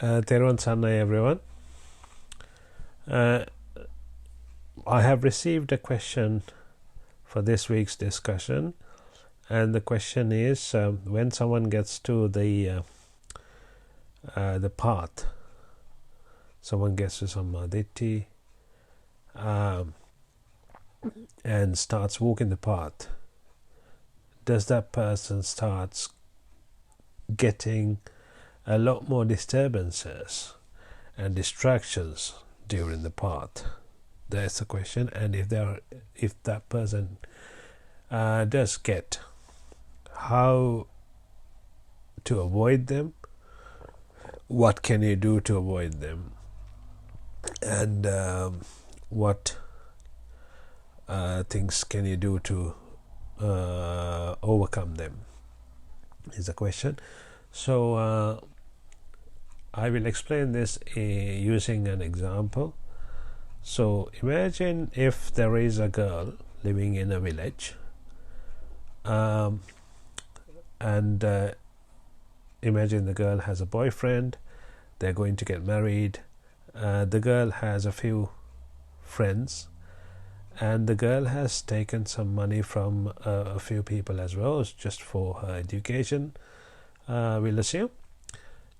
Teruan Sannai, everyone. I have received a question for this week's discussion, and the question is when someone gets to the path, someone gets to Sammaditi and starts walking the path, does that person starts getting a lot more disturbances and distractions during the path? That's the question. And if that person does get, how to avoid them, what can you do to avoid them, and what things can you do to overcome them, is the question. So I will explain this using an example. So imagine if there is a girl living in a village, and imagine the girl has a boyfriend, they're going to get married, the girl has a few friends, and the girl has taken some money from a few people as well, just for her education, we'll assume.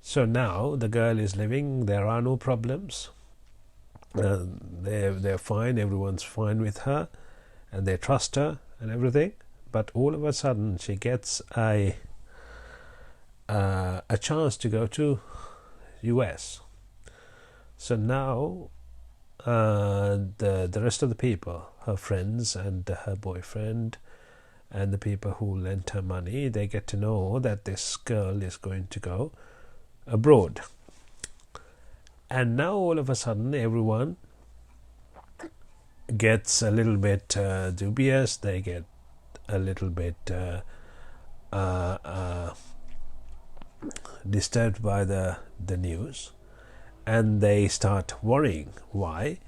So now the girl is living, there are no problems, they're fine, everyone's fine with her, and they trust her and everything. But all of a sudden she gets a chance to go to US. So now the rest of the people, her friends and her boyfriend and the people who lent her money, they get to know that this girl is going to go abroad. And now all of a sudden everyone gets a little bit dubious, they get a little bit disturbed by the news, and they start worrying. Why?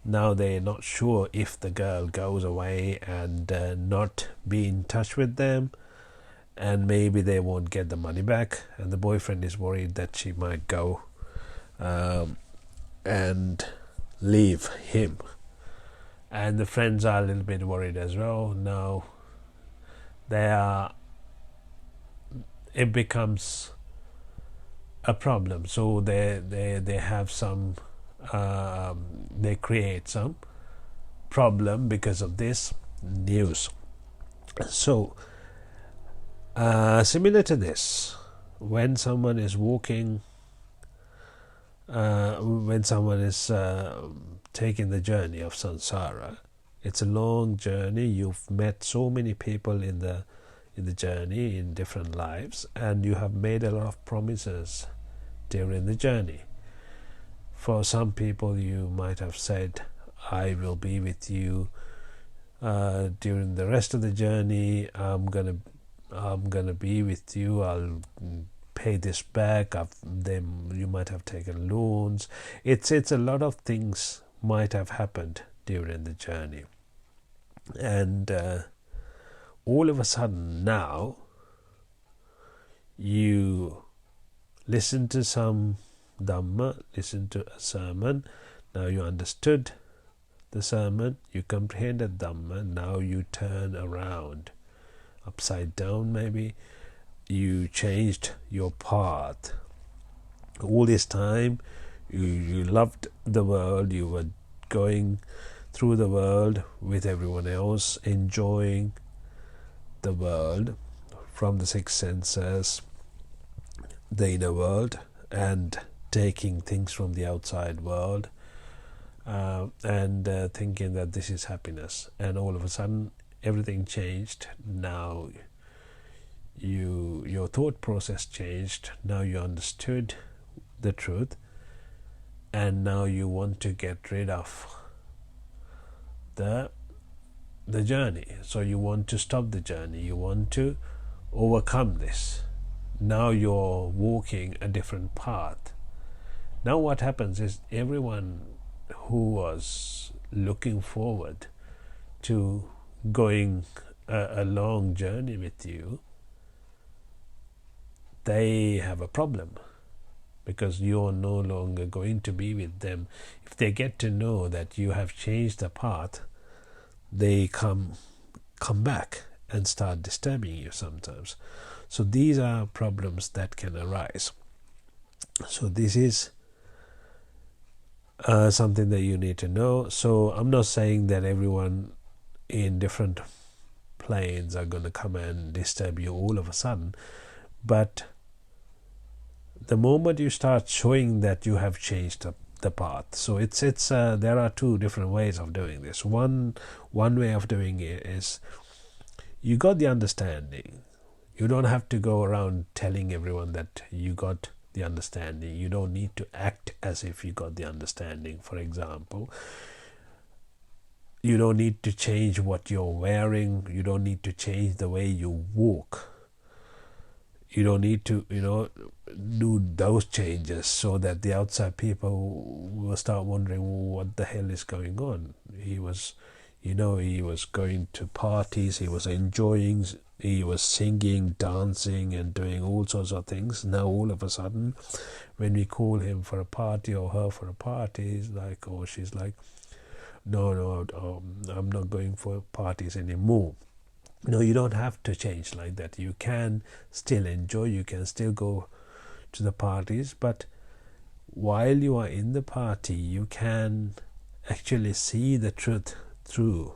Now they're not sure if the girl goes away and not be in touch with them, and maybe they won't get the money back, and the boyfriend is worried that she might go and leave him, and the friends are a little bit worried as well. Now it becomes a problem, so they have some they create some problem because of this news. So similar to this, when someone is walking, when someone is taking the journey of samsara, it's a long journey. You've met so many people in the journey, in different lives, and you have made a lot of promises during the journey. For some people you might have said, I will be with you during the rest of the journey, I'm gonna be with you, I'll pay this back. You might have taken loans. It's a lot of things might have happened during the journey, and all of a sudden now you listen to some Dhamma, listen to a sermon, now you understood the sermon, you comprehended Dhamma, now you turn around upside down, maybe you changed your path. All this time you loved the world, you were going through the world with everyone else, enjoying the world from the six senses, the inner world, and taking things from the outside world, and thinking that this is happiness, and all of a sudden everything changed. Now your thought process changed, now you understood the truth, and now you want to get rid of the journey. So you want to stop the journey, you want to overcome this. Now you're walking a different path. Now what happens is, everyone who was looking forward to going a long journey with you, they have a problem. because you're no longer going to be with them. If they get to know that you have changed the path, they come back and start disturbing you sometimes. So these are problems that can arise. So this is something that you need to know. So I'm not saying that everyone in different planes are going to come and disturb you all of a sudden, but the moment you start showing that you have changed the path, so it's there are two different ways of doing this. One way of doing it is you got the understanding. You don't have to go around telling everyone that you got the understanding. You don't need to act as if you got the understanding. For example, you don't need to change what you're wearing. You don't need to change the way you walk. You don't need to, do those changes so that the outside people will start wondering, what the hell is going on? He was going to parties, he was enjoying, he was singing, dancing, and doing all sorts of things. Now all of a sudden, when we call him for a party or her for a party, he's like, or she's like, no, I'm not going for parties anymore. No, you don't have to change like that. You can still enjoy, you can still go to the parties, but while you are in the party, you can actually see the truth through,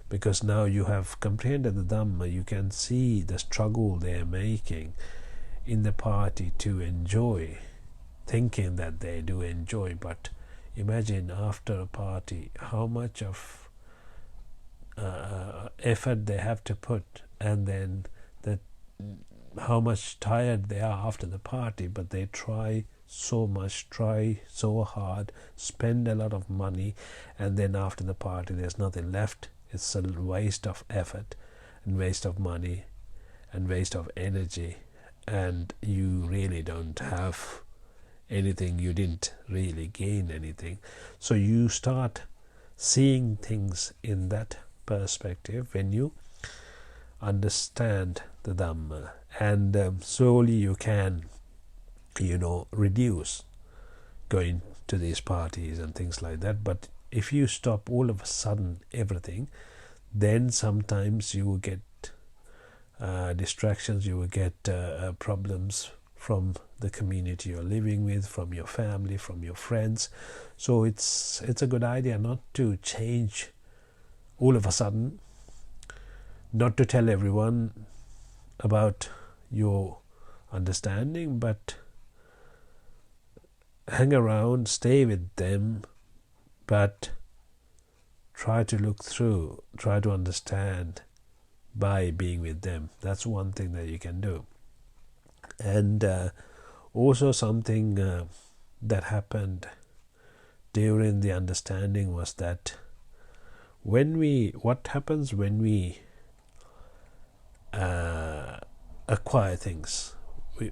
because now you have comprehended the Dhamma. You can see the struggle they are making in the party to enjoy, thinking that they do enjoy, but imagine after a party how much of effort they have to put, and then how much tired they are after the party, but they try so much, try so hard, spend a lot of money, and then after the party there's nothing left. It's a waste of effort and waste of money and waste of energy, and you really don't have anything. You didn't really gain anything. So you start seeing things in that perspective when you understand the Dhamma, and slowly you can reduce going to these parties and things like that. But if you stop all of a sudden everything, then sometimes you will get distractions, you will get problems from the community you're living with, from your family, from your friends. So it's a good idea not to change all of a sudden, not to tell everyone about your understanding, but hang around, stay with them, but try to look through, try to understand by being with them. That's one thing that you can do. And also something that happened during the understanding was that what happens when we acquire things,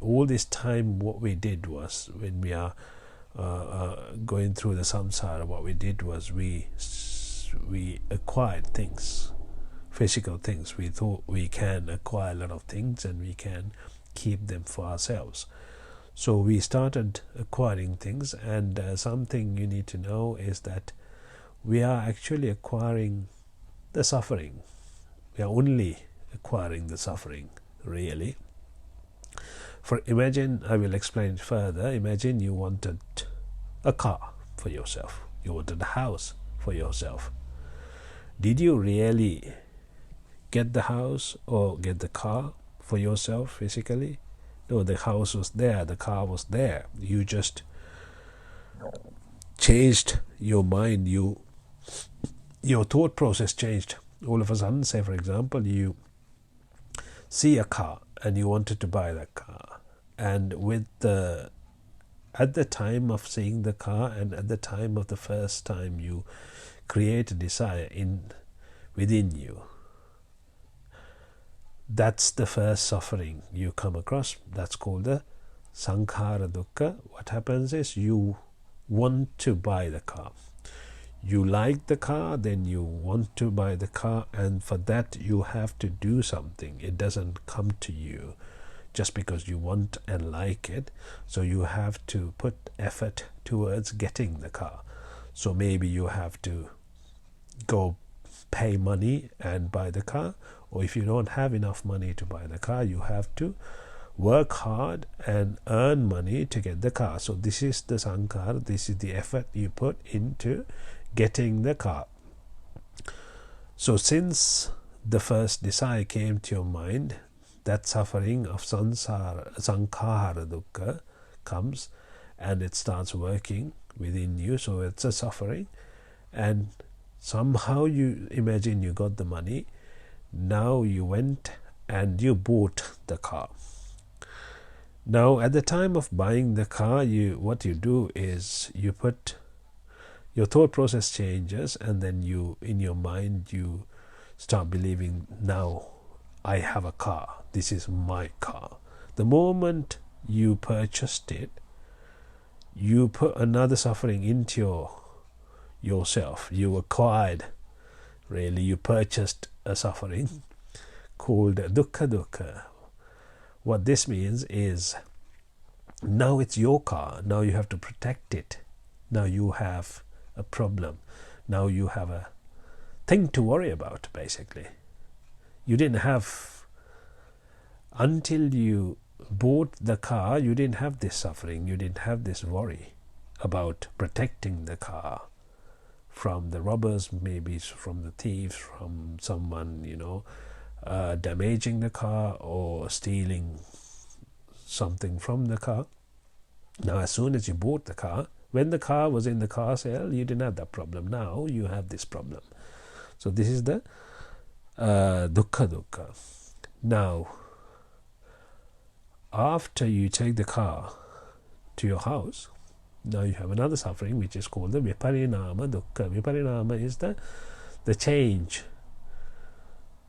all this time what we did was, when we are going through the samsara, what we did was we acquired things, physical things. We thought we can acquire a lot of things and we can keep them for ourselves. So we started acquiring things, and something you need to know is that we are actually acquiring the suffering. We are only acquiring the suffering, really. For imagine, I will explain it further. Imagine you wanted a car for yourself. You wanted a house for yourself. Did you really get the house or get the car for yourself physically? No, the house was there, the car was there. You just changed your mind. Your thought process changed. All of a sudden, say for example, you see a car and you wanted to buy that car, and at the time of seeing the car and at the time of the first time you create a desire within you, that's the first suffering you come across. That's called the sankhara dukkha. What happens is you want to buy the car. You like the car, then you want to buy the car, and for that you have to do something. It doesn't come to you just because you want and like it. So you have to put effort towards getting the car. So maybe you have to go pay money and buy the car, or if you don't have enough money to buy the car, you have to work hard and earn money to get the car. So this is the sankhara, this is the effort you put into getting the car. So since the first desire came to your mind, that suffering of sankhara dukkha comes and it starts working within you. So it's a suffering, and somehow you imagine you got the money. Now you went and you bought the car. Now at the time of buying the car, what you do is you put your thought process changes, and then you, in your mind, you start believing, now I have a car, this is my car. The moment you purchased it, you put another suffering into yourself. You acquired, really, you purchased a suffering called dukkha. What this means is, now it's your car, now you have to protect it, now you have a problem, now you have a thing to worry about, basically. You didn't have, until you bought the car, you didn't have this suffering, you didn't have this worry about protecting the car from the robbers, maybe from the thieves, from someone, damaging the car or stealing something from the car. Now as soon as you bought the car, when the car was in the car sale, you didn't have that problem. Now you have this problem. So this is the dukkha. Now after you take the car to your house, now you have another suffering which is called the viparinama dukkha. Viparinama is the change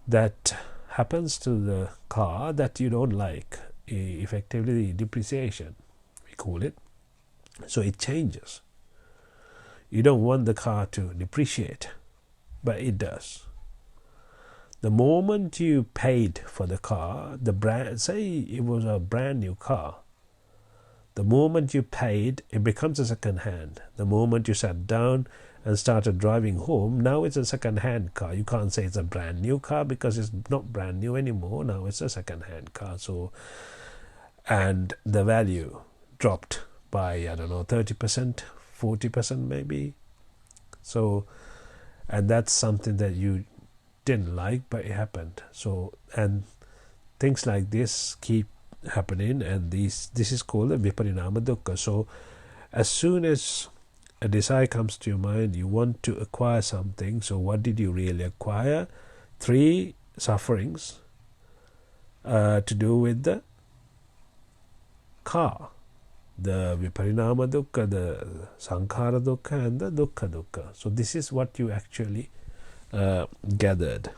that happens to the car that you don't like, effectively the depreciation, we call it. So it changes. You don't want the car to depreciate, but it does. The moment you paid for the car, the brand, say it was a brand new car, the moment you paid, it becomes a second hand. The moment you sat down and started driving home, now it's a second hand car. You can't say it's a brand new car because it's not brand new anymore. Now it's a second hand car. So, and the value dropped by, 30%, 40% maybe. So, and that's something that you didn't like, but it happened. So, and things like this keep happening, and this is called the viparinama dukkha. So as soon as a desire comes to your mind, you want to acquire something. So what did you really acquire? 3 sufferings to do with the car: the viparinama dukkha, the sankhara dukkha, and the dukkha. So this is what you actually gathered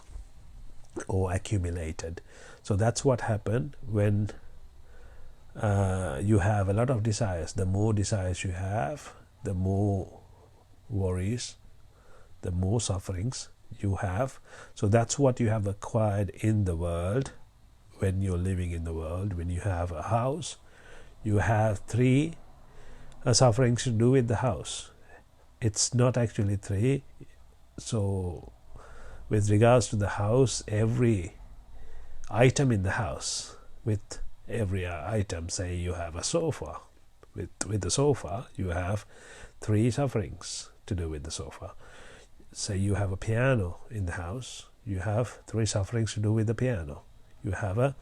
or accumulated. So that's what happened when you have a lot of desires. The more desires you have, the more worries, the more sufferings you have. So that's what you have acquired in the world when you're living in the world. When you have a house, you have 3 sufferings to do with the house. It's not actually 3. So with regards to the house, every item in the house, with every item, say you have a sofa, with the sofa you have 3 sufferings to do with the sofa. Say you have a piano in the house, you have 3 sufferings to do with the piano. You have a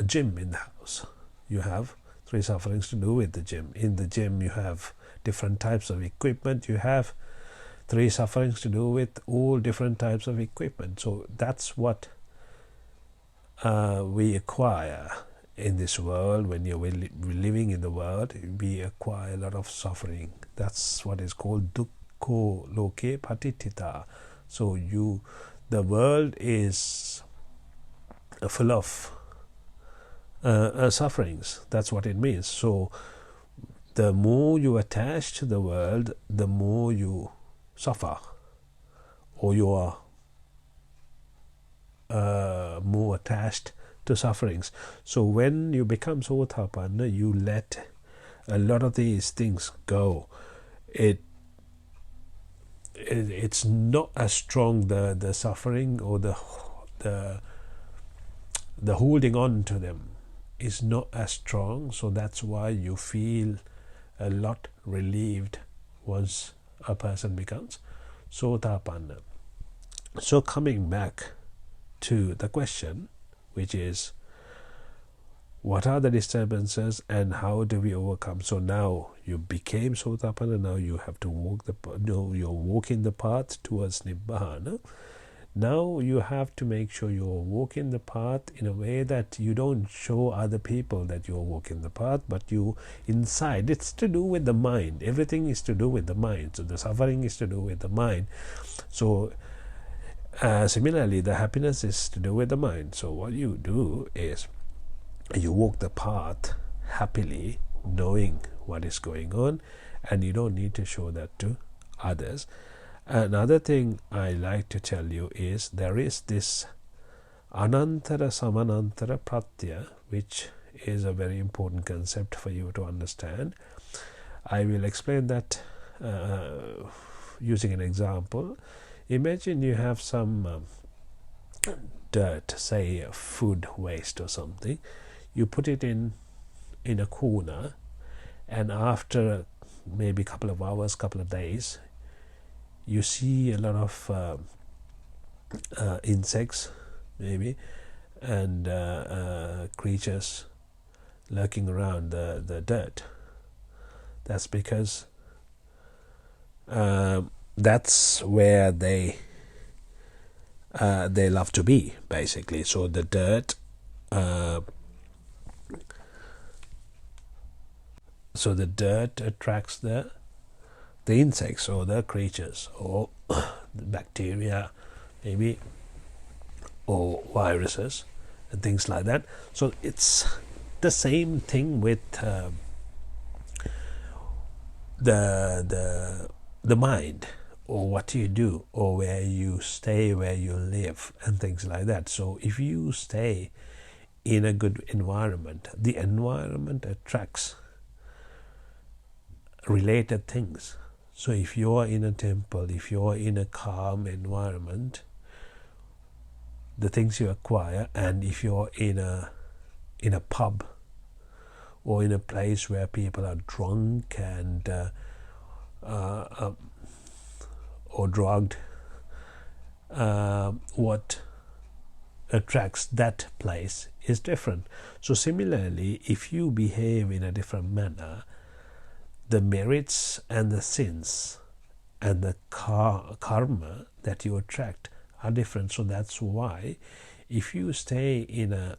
gym in the house, you have 3 sufferings to do with the gym. In the gym you have different types of equipment, you have 3 sufferings to do with all different types of equipment. So that's what we acquire in this world. When you're living in the world, we acquire a lot of suffering. That's what is called dukkho loke patitita. So the world is full of sufferings. That's what it means. So the more you attach to the world, the more you suffer, or you are more attached to sufferings. So when you become Sotapanna, you let a lot of these things go. It's not as strong, the suffering or the holding on to them is not as strong. So that's why you feel a lot relieved once a person becomes Sotapanna. So coming back to the question, which is, what are the disturbances and how do we overcome? So now you became Sotapanna, now you have to you're walking the path towards Nibbhana. Now you have to make sure you're walking the path in a way that you don't show other people that you're walking the path, but you inside, it's to do with the mind. Everything is to do with the mind. So the suffering is to do with the mind. So similarly, the happiness is to do with the mind. So what you do is you walk the path happily, knowing what is going on, and you don't need to show that to others. Another thing I like to tell you is there is this Anantara Samanantara Pratya, which is a very important concept for you to understand. I will explain that using an example. Imagine you have some dirt, say food waste or something. You put it in a corner, and after maybe a couple of hours, couple of days, you see a lot of insects maybe and creatures lurking around the dirt. That's because that's where they love to be, basically. So the dirt attracts the insects or the creatures or the bacteria maybe, or viruses and things like that. So it's the same thing with the mind, or what you do, or where you stay, where you live, and things like that. So if you stay in a good environment, the environment attracts related things. So if you're in a temple, if you're in a calm environment, the things you acquire, and if you're in a pub or in a place where people are drunk and or drugged, what attracts that place is different. So similarly, if you behave in a different manner, the merits and the sins and the karma that you attract are different. So that's why if you stay in a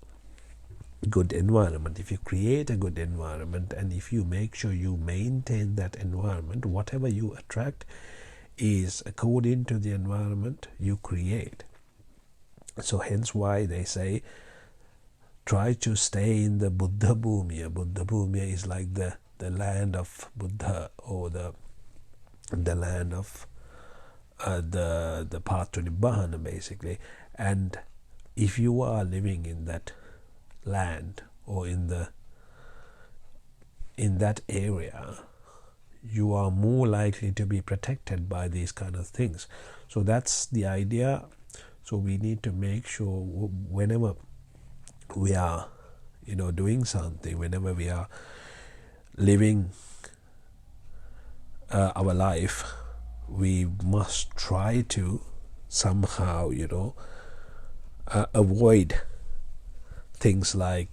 good environment, if you create a good environment, and if you make sure you maintain that environment, whatever you attract is according to the environment you create. So hence why they say try to stay in the Buddha Bhumya. Buddha Bhumya is like the land of Buddha, or the land of the path to Nibbhana, basically. And if you are living in that land or in that area, you are more likely to be protected by these kind of things. So that's the idea. So we need to make sure whenever we are doing something, whenever we are living our life, we must try to somehow avoid things like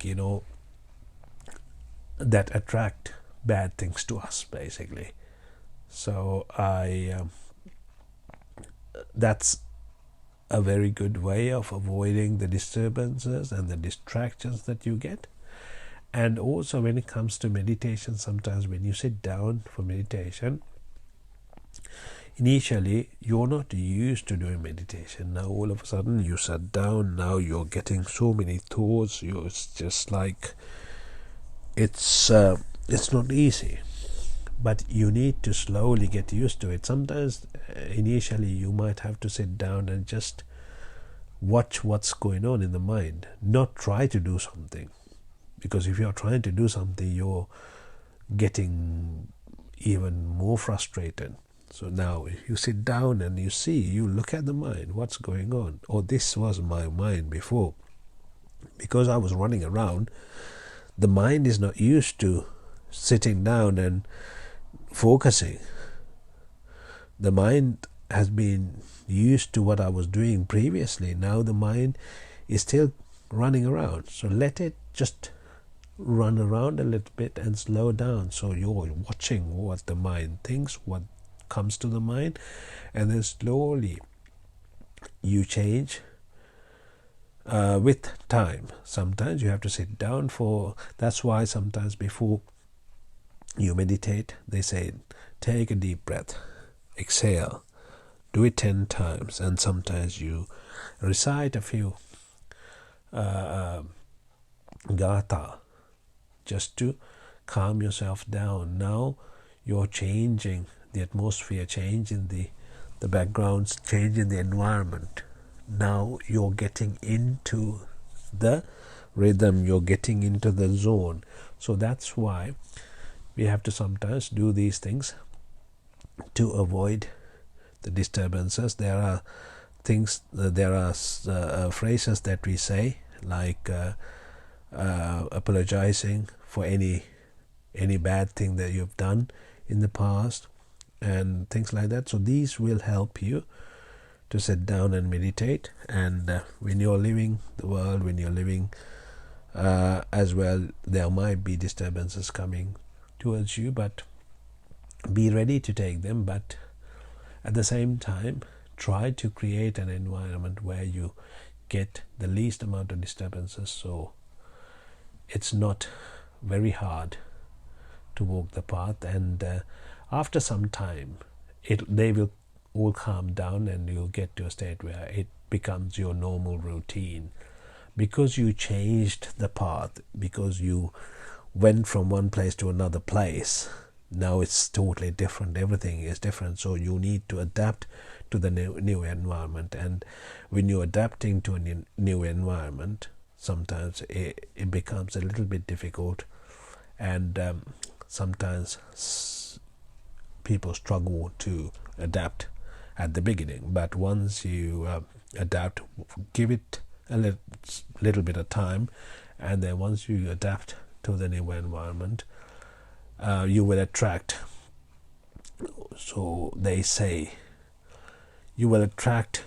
that attract bad things to us, basically. So that's a very good way of avoiding the disturbances and the distractions that you get. And also when it comes to meditation, sometimes when you sit down for meditation, initially you're not used to doing meditation. Now all of a sudden you sat down, now you're getting so many thoughts. It's just like it's not easy, but you need to slowly get used to it. Sometimes initially you might have to sit down and just watch what's going on in the mind, not try to do something. Because if you're trying to do something, you're getting even more frustrated. So now if you sit down and you look at the mind, what's going on? Oh, this was my mind before. Because I was running around, the mind is not used to sitting down and focusing. The mind has been used to what I was doing previously. Now the mind is still running around. So let it just run around a little bit and slow down. So you're watching what the mind thinks, what comes to the mind, and then slowly you change with time. Sometimes you have to sit down for, that's why sometimes before you meditate, they say, take a deep breath, exhale, do it 10 times, and sometimes you recite a few gatha just to calm yourself down. Now you're changing the atmosphere, changing the backgrounds, changing the environment. Now you're getting into the rhythm, you're getting into the zone. So that's why we have to sometimes do these things to avoid the disturbances. There are things, there are phrases that we say, like apologizing for any bad thing that you've done in the past and things like that. So these will help you to sit down and meditate. And when you're living the world, when you're living as well, there might be disturbances coming towards you, but be ready to take them. But at the same time, try to create an environment where you get the least amount of disturbances, so it's not very hard to walk the path. And after some time, they will all calm down, and you'll get to a state where it becomes your normal routine, because you changed the path, because you went from one place to another place. Now it's totally different, everything is different, so you need to adapt to the new environment. And when you're adapting to a new environment, sometimes it becomes a little bit difficult, and sometimes people struggle to adapt at the beginning. But once you adapt, give it a little bit of time, and then once you adapt to the new environment, you will attract, so they say, you will attract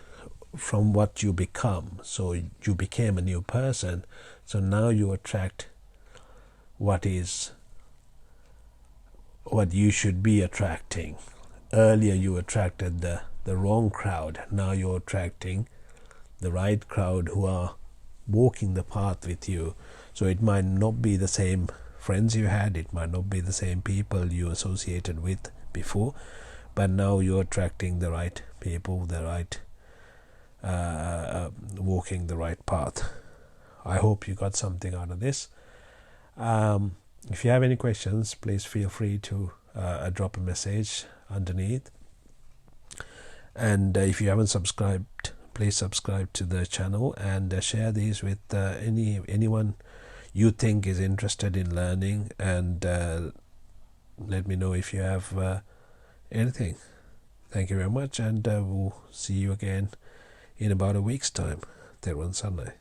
from what you become. So you became a new person, so now you attract what you should be attracting. Earlier you attracted the wrong crowd, now you're attracting the right crowd who are walking the path with you. So it might not be the same friends you had, it might not be the same people you associated with before, but now you're attracting the right people, the right walking the right path. I hope you got something out of this. If you have any questions, please feel free to drop a message underneath. And if you haven't subscribed, please subscribe to the channel, and share these with anyone you think is interested in learning, and let me know if you have anything. Thank you very much, and we'll see you again in about a week's time. Terwan Sanai.